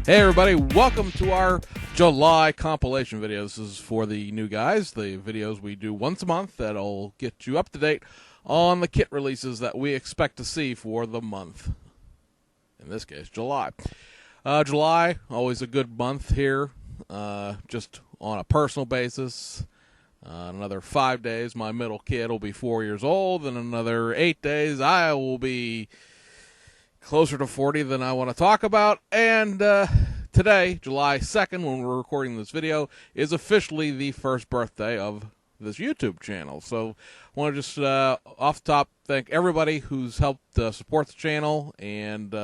Hey everybody, welcome to our July compilation video. This is for the new guys, the videos we do once a month that'll get you up to date on the kit releases that we expect to see for the month. In this case, July. July, always a good month here, just on a personal basis. Another 5 days, my middle kid will be 4 years old, and another 8 days, I will be closer to 40 than I want to talk about. And today, July 2nd, when we're recording this video, is officially the first birthday of this YouTube channel. So I want to just, off the top, thank everybody who's helped support the channel and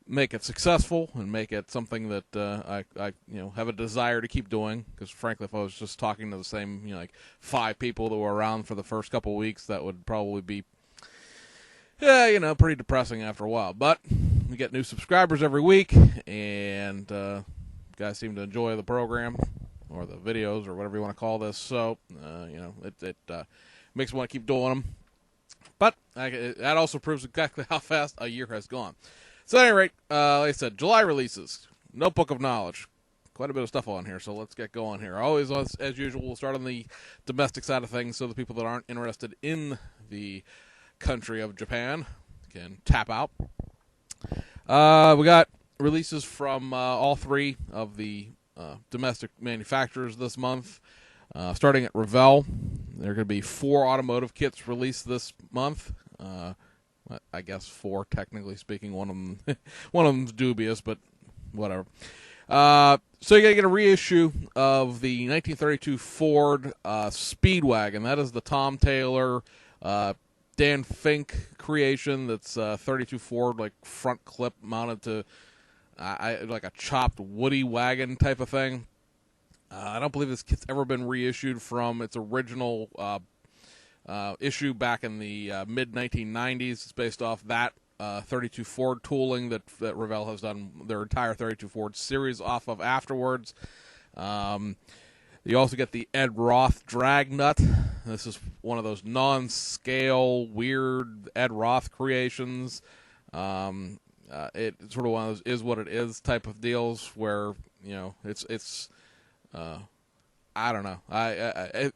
make it successful and make it something that I have a desire to keep doing. Because frankly, if I was just talking to the same like 5 people that were around for the first couple of weeks, that would probably be pretty depressing after a while. But we get new subscribers every week, and guys seem to enjoy the program or the videos or whatever you want to call this. So it makes me want to keep doing them. But that also proves exactly how fast a year has gone. So at any rate, like I said, July releases, Notebook of Knowledge. Quite a bit of stuff on here, so let's get going here. Always, as usual, we'll start on the domestic side of things, so the people that aren't interested in the country of Japan can tap out. We got releases from all 3 of the domestic manufacturers this month. Starting at Revell, there are going to be 4 automotive kits released this month. I guess 4, technically speaking. One of them's dubious, but whatever. So you're going to get a reissue of the 1932 Ford Speedwagon. That is the Tom Taylor, Dan Fink creation. That's 32 Ford, like front clip mounted to like a chopped woody wagon type of thing. I don't believe this kit's ever been reissued from its original issue back in the mid-1990s. It's based off that 32 Ford tooling that Revell has done their entire 32 Ford series off of afterwards. You also get the Ed Roth drag nut. This is one of those non-scale, weird Ed Roth creations. It's sort of one of those is what it is type of deals where, it's I don't know.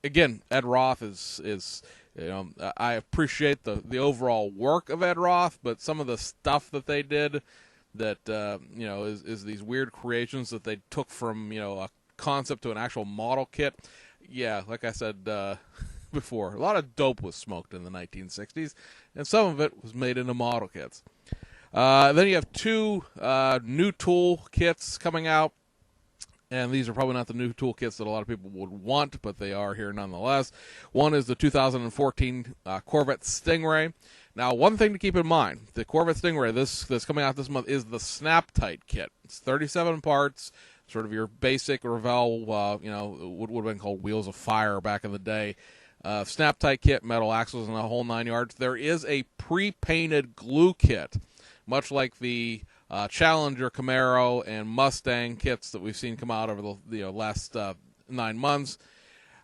Again, Ed Roth is I appreciate the overall work of Ed Roth, but some of the stuff that they did that is these weird creations that they took from a concept to an actual model kit. Yeah, like I said before, a lot of dope was smoked in the 1960s, and some of it was made into model kits. Then you have 2 new tool kits coming out. And these are probably not the new toolkits that a lot of people would want, but they are here nonetheless. One is the 2014 Corvette Stingray. Now, one thing to keep in mind, the Corvette Stingray, that's coming out this month, is the Snap-Tite kit. It's 37 parts, sort of your basic Revell, what would have been called Wheels of Fire back in the day. Snap-Tite kit, metal axles, and the whole 9 yards. There is a pre-painted glue kit, much like the Challenger, Camaro, and Mustang kits that we've seen come out over the last 9 months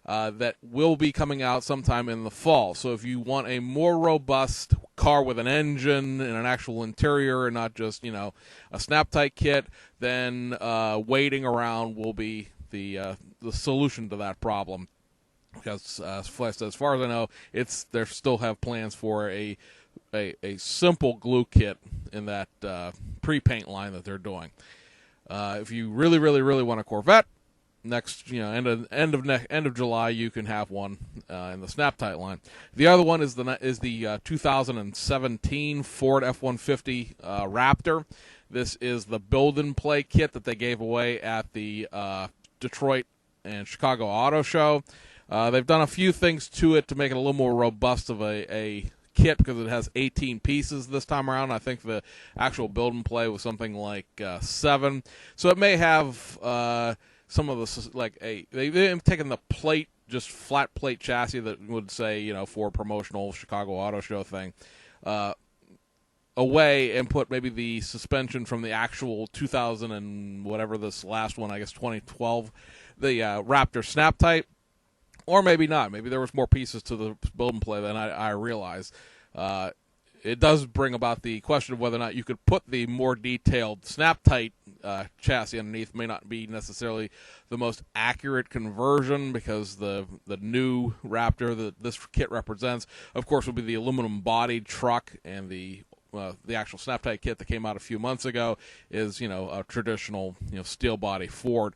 that will be coming out sometime in the fall. So if you want a more robust car with an engine and an actual interior and not just, a Snap-Tite kit, then waiting around will be the solution to that problem. Because as far as I know, they still have plans for a simple glue kit in that pre-paint line that they're doing. If you really, really, really want a Corvette, next end of July you can have one in the Snap-Tite line. The other one is the 2017 Ford F-150 Raptor. This is the build and play kit that they gave away at the Detroit and Chicago Auto Show. They've done a few things to it to make it a little more robust of a kit because it has 18 pieces this time around. I think the actual build and play was something like 7. So it may have some of the they've taken the plate, just flat plate chassis that would say for promotional Chicago Auto Show thing away and put maybe the suspension from the actual 2000 and whatever this last one, I guess 2012, the Raptor Snap-Tite. Or maybe not. Maybe there was more pieces to the build and play than I realized. It does bring about the question of whether or not you could put the more detailed Snap-Tite chassis underneath may not be necessarily the most accurate conversion, because the new Raptor that this kit represents, of course, will be the aluminum-bodied truck, and the actual Snap-Tight kit that came out a few months ago is, a traditional, steel body Ford.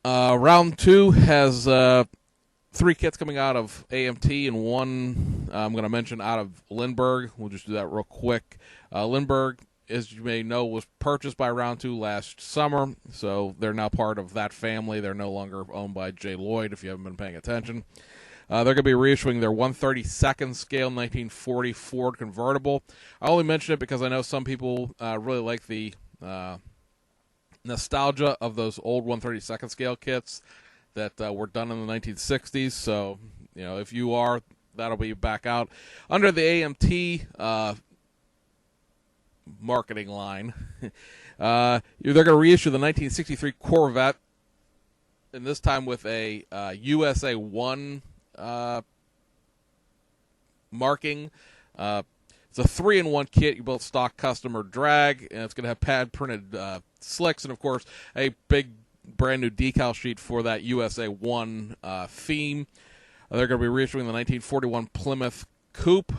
Round 2 has 3 kits coming out of AMT, and one I'm going to mention out of Lindbergh. We'll just do that real quick. Lindbergh, as you may know, was purchased by Round 2 last summer, so they're now part of that family. They're no longer owned by Jay Lloyd, if you haven't been paying attention. They're going to be reissuing their 1/32nd scale 1940 Ford convertible. I only mention it because I know some people really like the nostalgia of those old 1/32nd scale kits that were done in the 1960s. So, if you are, that'll be back out under the AMT marketing line. They're going to reissue the 1963 Corvette, and this time with a USA 1 marking. It's a 3-in-1 kit. You build stock, custom, or drag, and it's going to have pad printed slicks, and of course a big brand new decal sheet for that USA 1 theme. They're going to be reissuing the 1941 Plymouth Coupe,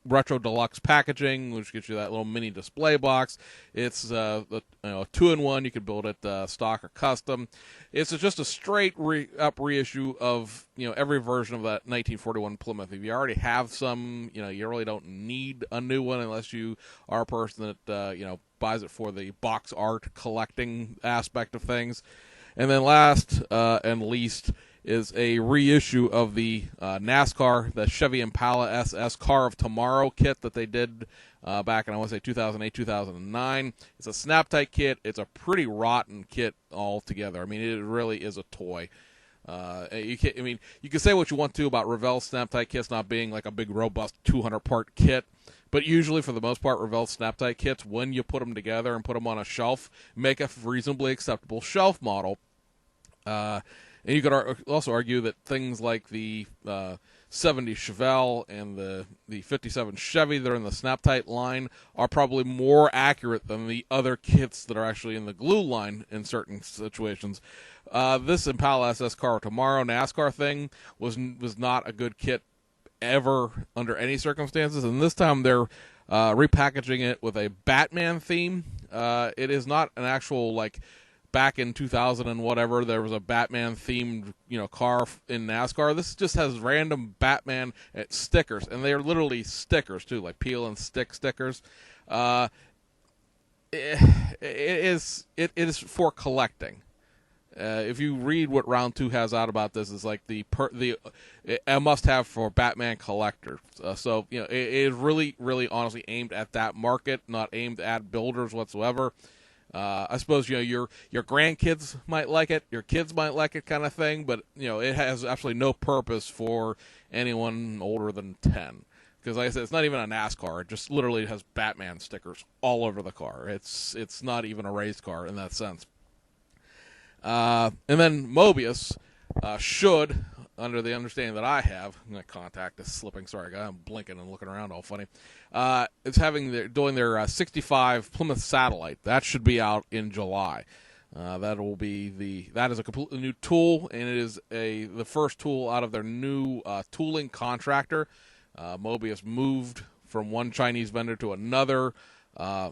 retro deluxe packaging, which gets you that little mini display box. It's a 2-in-1. You can build it stock or custom. It's just a straight up reissue of every version of that 1941 Plymouth. If you already have some, you really don't need a new one unless you are a person that buys it for the box art collecting aspect of things. And then last and least is a reissue of the NASCAR, the Chevy Impala SS Car of Tomorrow kit that they did back in, I want to say, 2008, 2009. It's a Snap-Tight kit. It's a pretty rotten kit altogether. I mean, it really is a toy. You can say what you want to about Revell Snap-Tight kits not being like a big, robust 200-part kit, but usually, for the most part, Revell Snap-Tight kits, when you put them together and put them on a shelf, make a reasonably acceptable shelf model. And you could also argue that things like the 70 Chevelle and the 57 Chevy that are in the Snap-Tight line are probably more accurate than the other kits that are actually in the glue line in certain situations. This Impala SS Car of Tomorrow NASCAR thing was not a good kit ever under any circumstances, and this time they're repackaging it with a Batman theme. It is not an actual, back in 2000 and whatever, there was a Batman themed car in NASCAR. This just has random Batman stickers, and they are literally stickers too, like peel and stick stickers. It is for collecting. If you read what Round 2 has out about this, it's like a must-have for Batman collectors. So it is really, really, honestly aimed at that market, not aimed at builders whatsoever. I suppose your grandkids might like it, your kids might like it, kind of thing. But it has absolutely no purpose for anyone older than 10. Because, like I said, it's not even a NASCAR. It just literally has Batman stickers all over the car. It's not even a race car in that sense. And then Mobius should, under the understanding that I have, my contact is slipping. Sorry, guy, I'm blinking and looking around all funny. It's doing their 65 Plymouth Satellite. That should be out in July. That is a completely new tool, and it is the first tool out of their new tooling contractor. Mobius moved from one Chinese vendor to another, I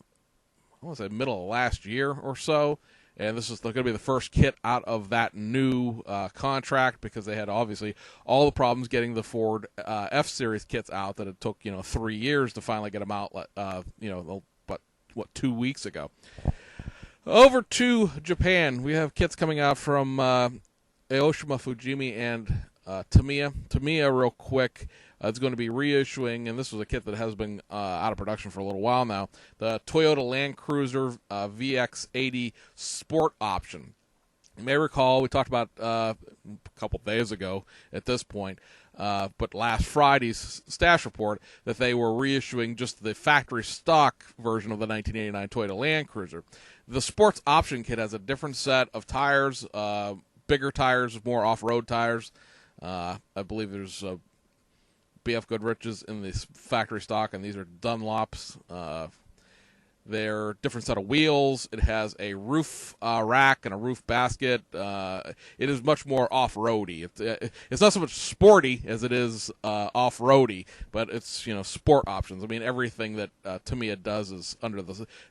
want to say middle of last year or so. And this is going to be the first kit out of that new contract, because they had obviously all the problems getting the Ford F-Series kits out that it took 3 years to finally get them out. 2 weeks ago. Over to Japan, we have kits coming out from Aoshima Fujimi and Tamiya. Tamiya, real quick. It's going to be reissuing, and this was a kit that has been out of production for a little while now, the Toyota Land Cruiser VX80 Sport Option. You may recall we talked about a couple days ago at this point, but last Friday's Stash Report, that they were reissuing just the factory stock version of the 1989 Toyota Land Cruiser. The Sports Option kit has a different set of tires, bigger tires, more off-road tires. I believe there's BF Goodrich's in the factory stock, and these are Dunlops. They're different set of wheels. It has a roof rack and a roof basket. It is much more off-roady. It's not so much sporty as it is off-roady, but it's sport options. I mean, everything that Tamiya does is under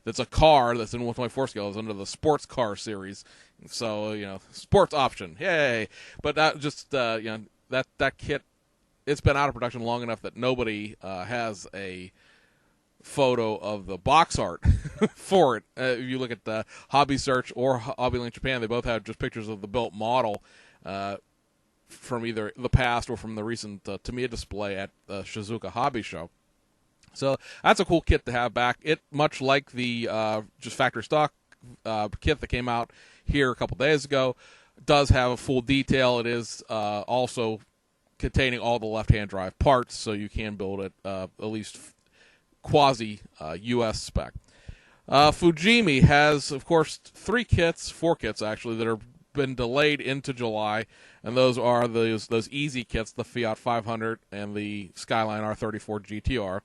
that's a car that's in 124 scale is under the sports car series. So sports option, yay! But that kit, it's been out of production long enough that nobody has a photo of the box art for it. If you look at the Hobby Search or HobbyLink Japan, they both have just pictures of the built model from either the past or from the recent Tamiya display at the Shizuoka Hobby Show. So that's a cool kit to have back. It, much like the just factory stock kit that came out here a couple days ago, does have a full detail. It is also containing all the left-hand drive parts, so you can build it at least quasi U.S. spec. Fujimi has, of course, four kits actually, that have been delayed into July, and those are those easy kits, the Fiat 500 and the Skyline R34 GTR.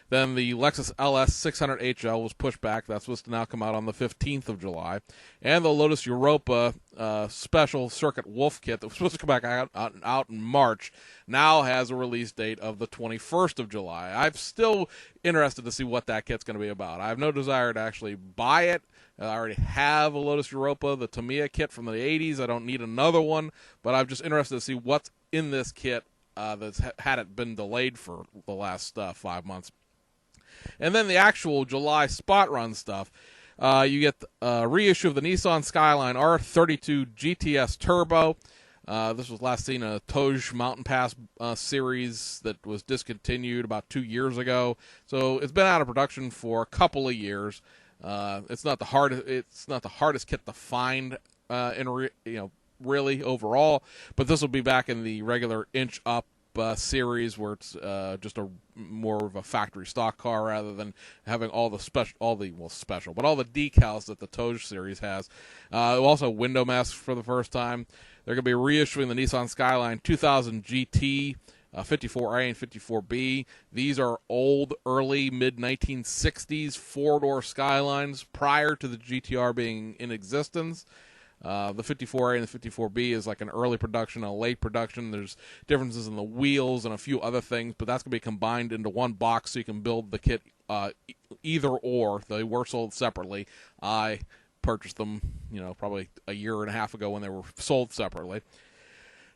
Then the Lexus LS 600 HL was pushed back. That's supposed to now come out on the 15th of July. And the Lotus Europa Special Circuit Wolf kit that was supposed to come back out in March now has a release date of the 21st of July. I'm still interested to see what that kit's going to be about. I have no desire to actually buy it. I already have a Lotus Europa, the Tamiya kit from the 80s. I don't need another one, but I'm just interested to see what's in this kit that's had it been delayed for the last 5 months. And then the actual July spot run stuff. You get a reissue of the Nissan Skyline R32 GTS Turbo. This was last seen in a Toj Mountain Pass series that was discontinued about 2 years ago. So it's been out of production for a couple of years. It's not the hardest kit to find really overall, but this will be back in the regular inch up series where it's just more of a factory stock car rather than having all the decals that the Toj series has. Also window masks for the first time. They're going to be reissuing the Nissan Skyline 2000 GT, 54A and 54B. These are old, early, mid-1960s four-door Skylines prior to the GTR being in existence. The 54A and the 54B is like an early production, a late production. There's differences in the wheels and a few other things, but that's going to be combined into one box so you can build the kit either or. They were sold separately. I purchased them, probably a year and a half ago when they were sold separately.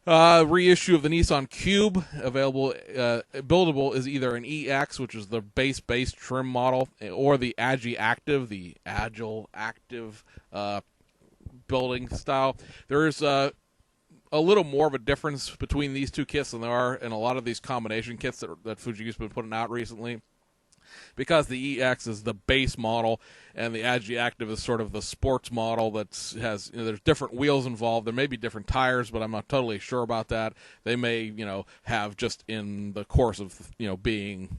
Reissue of the Nissan Cube, available, buildable is either an EX, which is the base trim model, or the Agi Active, the Agile Active building style. There is a little more of a difference between these two kits than there are in a lot of these combination kits that Fuji's been putting out recently. Because the EX is the base model and the Agi Active is sort of the sports model that has, there's different wheels involved. There may be different tires, but I'm not totally sure about that. They may, have just in the course of, being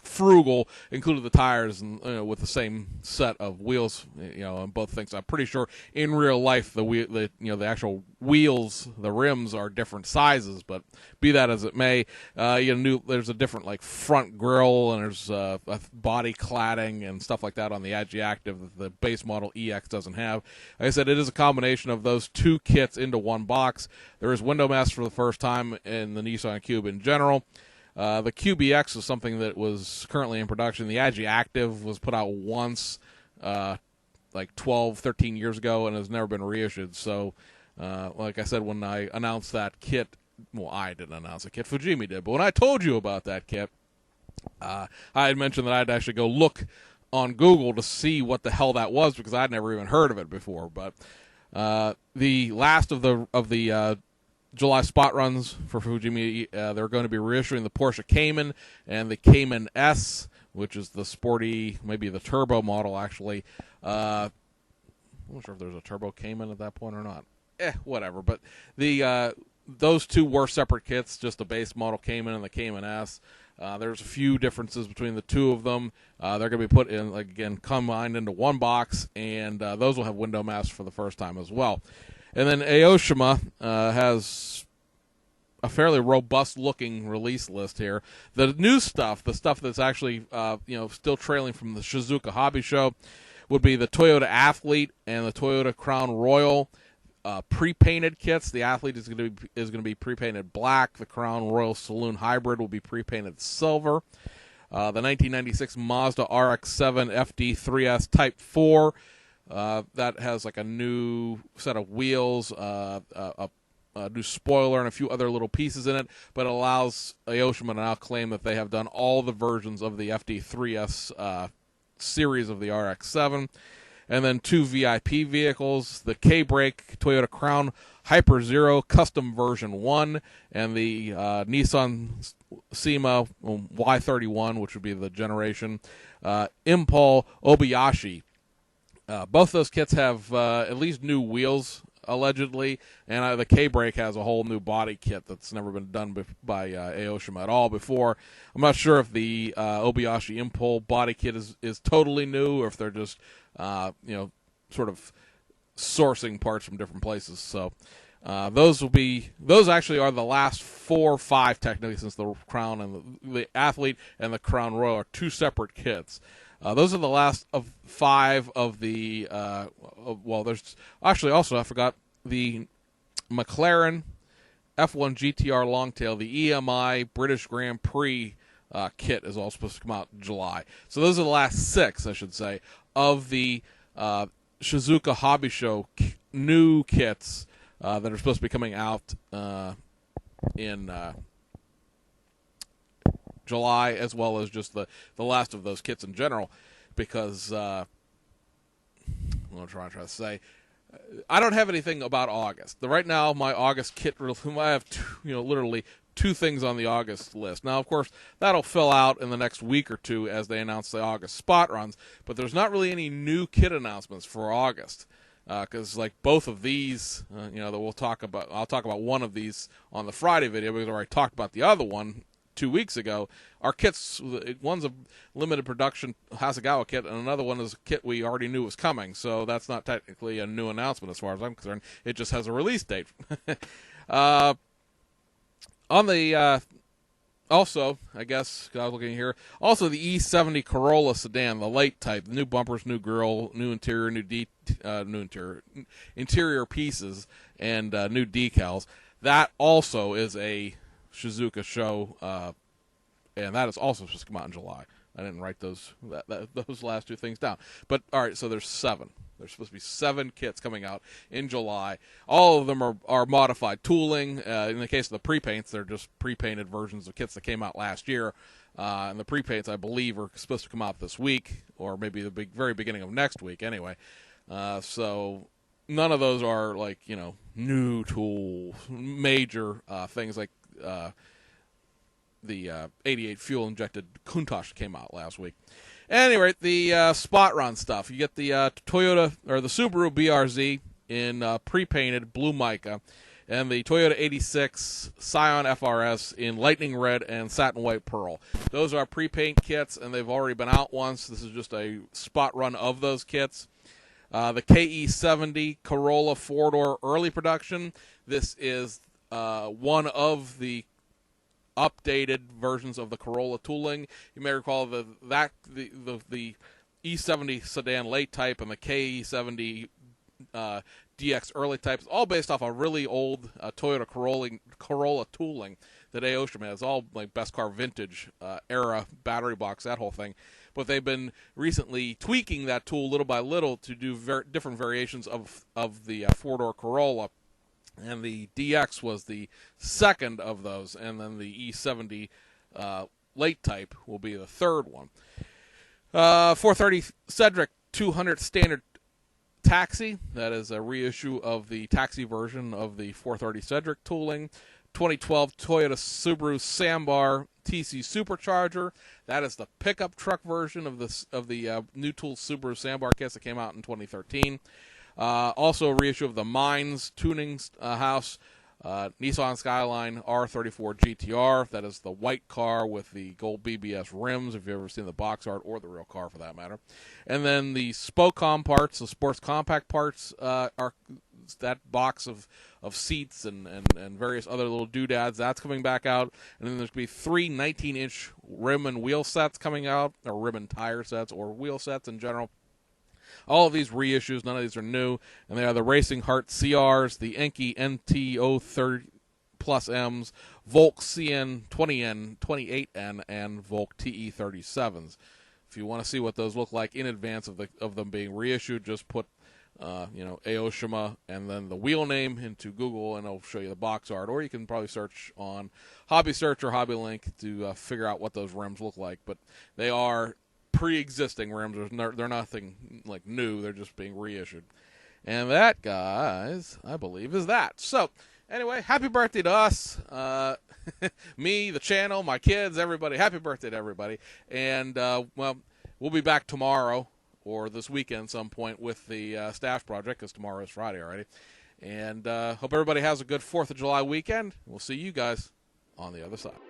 frugal, included the tires and with the same set of wheels, on both things. I'm pretty sure in real life the actual wheels, the rims are different sizes, but be that as it may, there's a different front grille and there's a body cladding and stuff like that on the Agi Active that the base model EX doesn't have. Like I said, it is a combination of those two kits into one box. There is window masks for the first time in the Nissan Cube in general. The QBX is something that was currently in production. The Agi Active was put out once, 12, 13 years ago, and has never been reissued. So, like I said, when I announced that kit, well, I didn't announce the kit, Fujimi did, but when I told you about that kit, I had mentioned that I'd actually go look on Google to see what the hell that was because I'd never even heard of it before. But the last of the July spot runs for Fujimi, they're going to be reissuing the Porsche Cayman and the Cayman S, which is the sporty, maybe the turbo model, actually. I'm not sure if there's a turbo Cayman at that point or not. Whatever. But those two were separate kits, just the base model Cayman and the Cayman S. There's a few differences between the two of them. They're going to be put in, combined into one box, and those will have window masks for the first time as well. And then Aoshima has a fairly robust looking release list here. The new stuff, the stuff that's actually still trailing from the Shizuoka Hobby Show, would be the Toyota Athlete and the Toyota Crown Royal pre-painted kits. The Athlete is going to be pre-painted black. The Crown Royal Saloon Hybrid will be pre-painted silver. The 1996 Mazda RX-7 FD3S Type 4. That has like a new set of wheels, a new spoiler, and a few other little pieces in it, but it allows Aoshima to now claim that they have done all the versions of the FD3S series of the RX-7. And then 2 VIP vehicles, the K-Brake Toyota Crown Hyper Zero Custom Version 1, and the Nissan SEMA Y31, which would be the generation, Impul Obayashi. Both those kits have at least new wheels, allegedly, and the K-Brake has a whole new body kit that's never been done by Aoshima at all before. I'm not sure if the Obayashi Impul body kit is totally new, or if they're just sort of sourcing parts from different places. So those actually are the last 4 or 5 technically, since the Crown and the Athlete and the Crown Royal are 2 separate kits. Those are the last of 5 of the, there's actually also, I forgot, the McLaren F1 GTR Longtail, the EMI British Grand Prix kit is all supposed to come out in July. So those are the last 6, I should say, of the Shizuoka Hobby Show new kits that are supposed to be coming out in July, as well as just the last of those kits in general, because what I'm trying to say, I don't have anything about August. Right now, my August kit, I have literally 2 things on the August list. Now, of course, that'll fill out in the next week or 2 as they announce the August spot runs, but there's not really any new kit announcements for August. Because like both of these, that I'll talk about one of these on the Friday video, because I already talked about the other one 2 weeks ago. Our kits, one's a limited production Hasegawa kit, and another one is a kit we already knew was coming, so that's not technically a new announcement as far as I'm concerned. It just has a release date. On the also, I guess, I was looking here, also the E70 Corolla sedan, the late type, the new bumpers, new grille, new interior, interior pieces, and new decals. That also is a Shizuoka show, and that is also supposed to come out in July. I didn't write those last 2 things down. But, all right, so there's 7. There's supposed to be 7 kits coming out in July. All of them are modified tooling. In the case of the pre-paints, they're just pre-painted versions of kits that came out last year. And the pre-paints, I believe, are supposed to come out this week, or maybe the very beginning of next week anyway. So none of those are, like, new tools, major things like the 88 fuel-injected Countach came out last week. Anyway, the spot run stuff. You get the Toyota or the Subaru BRZ in pre-painted blue mica, and the Toyota 86 Scion FRS in lightning red and satin white pearl. Those are pre-paint kits, and they've already been out once. This is just a spot run of those kits. The KE70 Corolla 4-door early production. This is one of the updated versions of the Corolla tooling. You may recall the E70 sedan late type and the KE70 DX early type is all based off a really old Toyota Corolla tooling that Aoshima has, all like best car vintage era battery box, that whole thing. But they've been recently tweaking that tool little by little to do different variations of the 4-door Corolla. And the DX was the second of those, and then the E70 late type will be the third one. 430 Cedric 200 standard taxi, that is a reissue of the taxi version of the 430 Cedric tooling. 2012 Toyota Subaru Sambar TC Supercharger, that is the pickup truck version of the new tool Subaru Sambar kits that came out in 2013. Also a reissue of the Mines tuning house, Nissan Skyline R34 GTR. That is the white car with the gold BBS rims, if you've ever seen the box art, or the real car for that matter. And then the Spocom parts, the sports compact parts, are that box of seats and various other little doodads. That's coming back out. And then there's going to be 3 19-inch rim and wheel sets coming out, or rim and tire sets, or wheel sets in general. All of these reissues, none of these are new, and they are the Racing Heart CRs, the Enkei NT030 Plus M's, Volk CN 20N, 28N, and Volk TE37s. If you want to see what those look like in advance of them being reissued, just put Aoshima and then the wheel name into Google, and it'll show you the box art. Or you can probably search on Hobby Search or Hobby Link to figure out what those rims look like. But they are pre-existing rims. They're nothing like new. They're just being reissued. And that, guys, I believe is that. So, anyway, happy birthday to us. Me, the channel, my kids, everybody. Happy birthday to everybody. And, we'll be back tomorrow or this weekend some point with the staff project, because tomorrow is Friday already. And hope everybody has a good 4th of July weekend. We'll see you guys on the other side.